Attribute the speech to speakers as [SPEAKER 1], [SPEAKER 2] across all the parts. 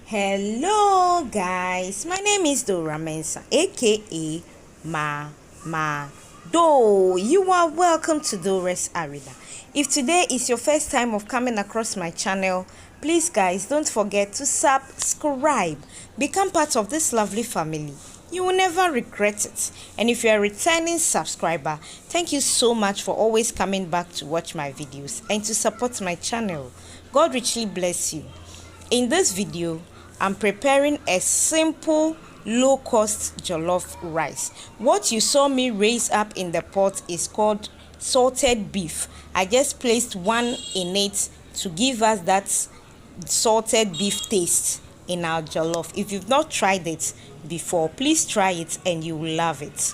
[SPEAKER 1] Hello guys, my name is Dora Mensa, aka Mama Do. You are welcome to Dora's Arena. If today is your first time of coming across my channel, please guys don't forget to subscribe. Become part of this lovely family. You will never regret it. And if you're a returning subscriber, thank you so much for always coming back to watch my videos and to support my channel. God richly bless you. In this video, I'm preparing a simple low-cost jollof rice. What you saw me raise up in the pot is called salted beef. I just placed one in it to give us that salted beef taste in our jollof. If you've not tried it before, please try it and you will love it.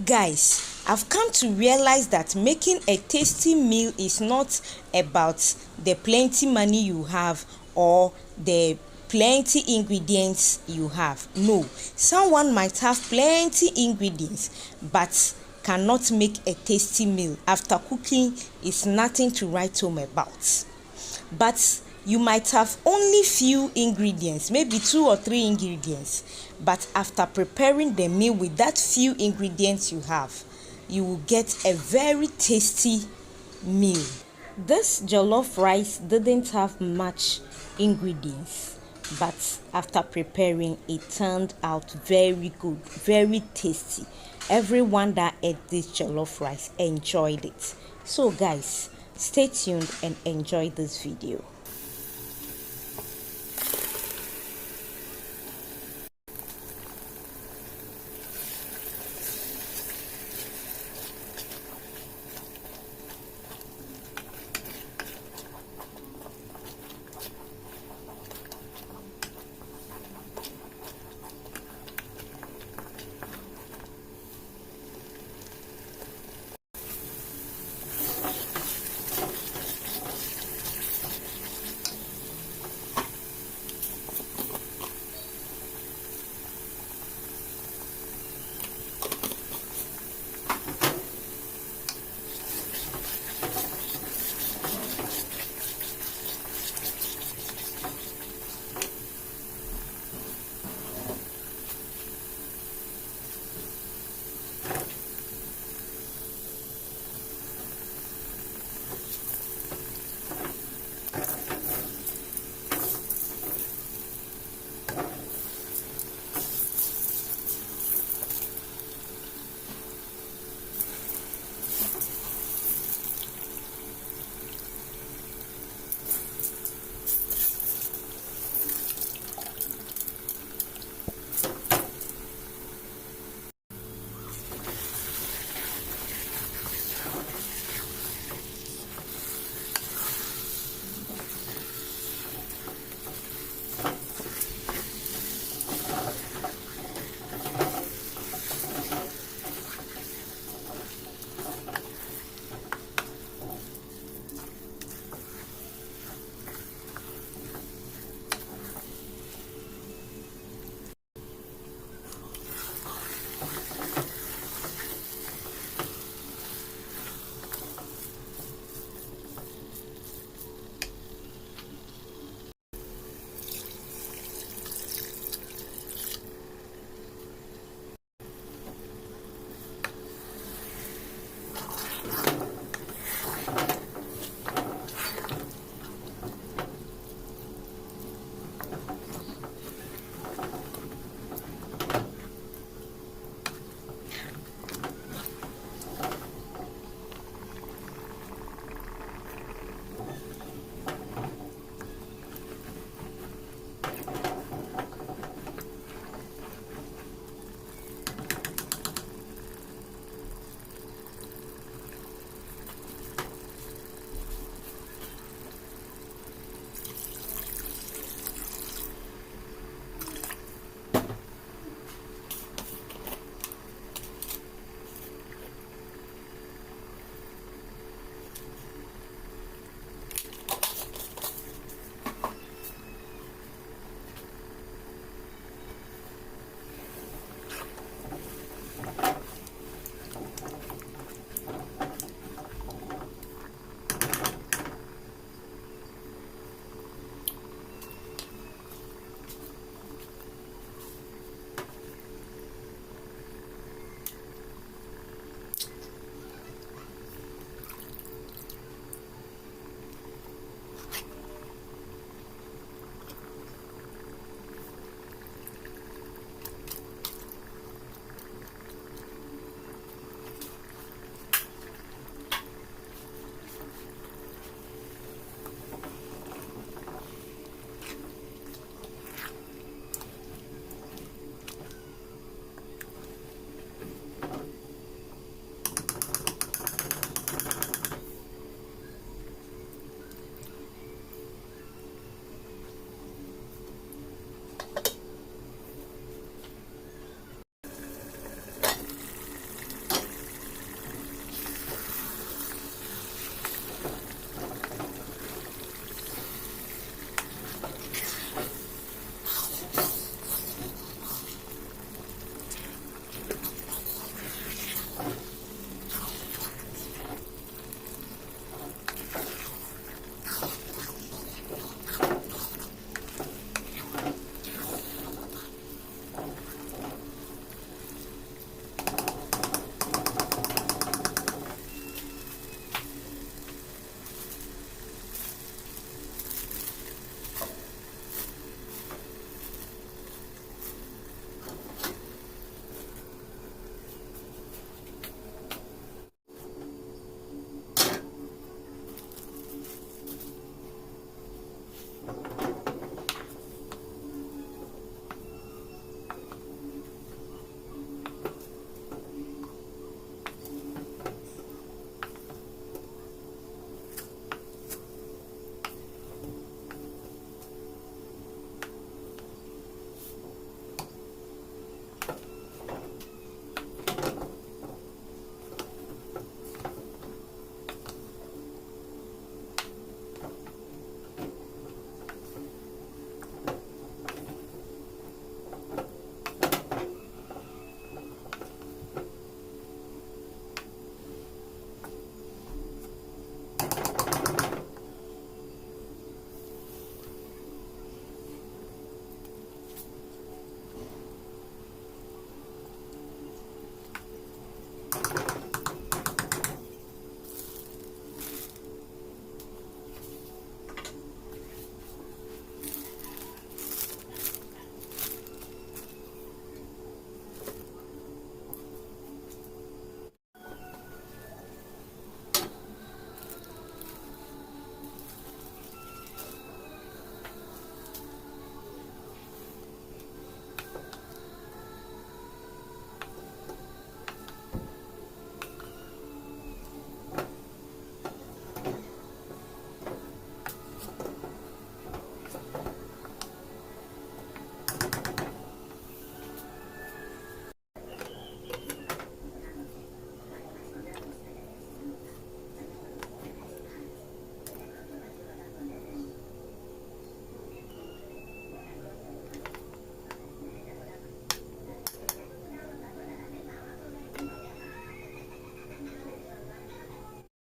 [SPEAKER 1] Guys, I've come to realize that making a tasty meal is not about the plenty money you have or the plenty ingredients you have. No, someone might have plenty ingredients but cannot make a tasty meal. After cooking is nothing to write home about. But you might have only few ingredients, maybe 2 or 3 ingredients, but after preparing the meal with that few ingredients you have, you will get a very tasty meal. This jollof rice didn't have much ingredients, but after preparing it turned out very good, very tasty. Everyone that ate this jollof rice enjoyed it. So guys, stay tuned and enjoy this video.